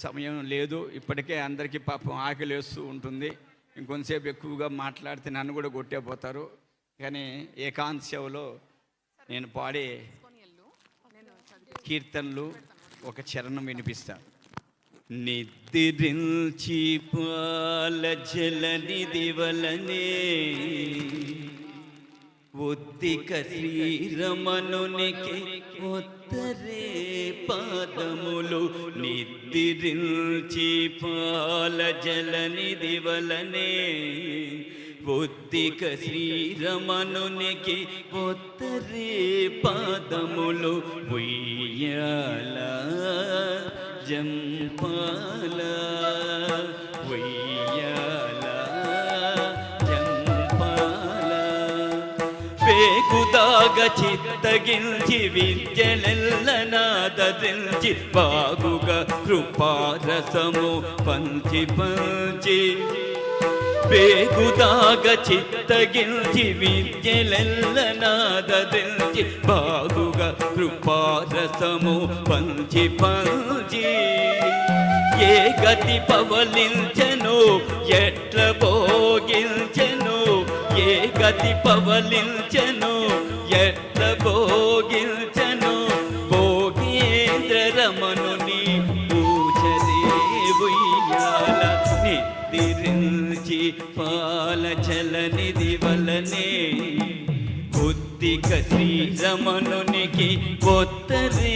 సమయం లేదు. ఇప్పటికే అందరికీ పాపం ఆకలి వేస్తూ ఉంటుంది. ఇంకొంతసేపు ఎక్కువగా మాట్లాడితే నన్ను కూడా కొట్టేపోతారు. కానీ ఏకాంత సేవలో నేను పాడే కీర్తనలు ఒక చరణం వినిపిస్తాను. నిద్రించి పాల జలనిధి వలనే ఒత్తిక శ్రీరమణునికి ఒత్తరే పాదములు. నిద్రించి పాల జలనిధి వలనే ఒత్తిక శ్రీరమణునికి ఒత్తరే పాదములు. ఉయ్యాల జంపాల ఉయ్యాల జంపాల పేగుదాగ చిత్తగించి విద్యలెల్లనాదరించి బాగుగా కృపారసము పంచి పంచి పేగుదాగ చిత్తగించి విద్యలెల్లనాదరించి బాగుగా కృపారసము పంచి పంచి ఏ గతి పవలించెను ఎట్ల భోగించెను ఏ గతి పవలించెను ఎట్ల భోగించెను భోగేంద్ర రమణుని పూజలే ఉయ్యాల. నిద్రించి పాల జలనిధి వలనే ఒత్తిక శ్రీరమణునికి ఒత్తరే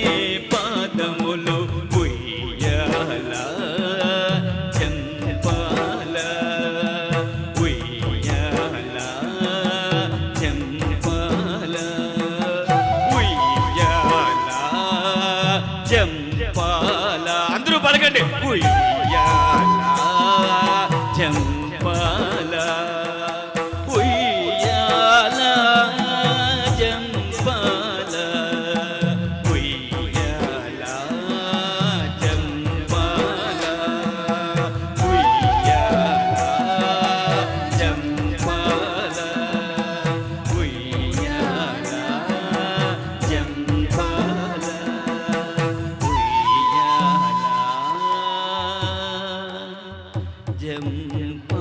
పాదములు. ఉయ్యాల జంపాల ఉయ్యాల జంపాల ఉయ్యాల జంపాల. అందరూ పలకండి. ఉయ్యాల జంపాల ఉయ్యాల జంపాల ఉయ్యాల జంపాల ఉయ్యాల జంపాల ఉయ్యాల జంపాల ఉయ్యాల జంపాల.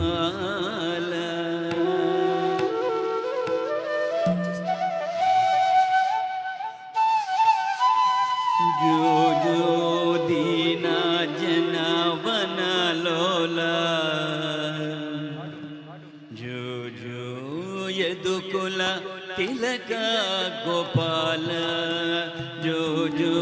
జో జో దీనా జనవనలోలా జో జో యదుకుల తిలక గోపాల జో జో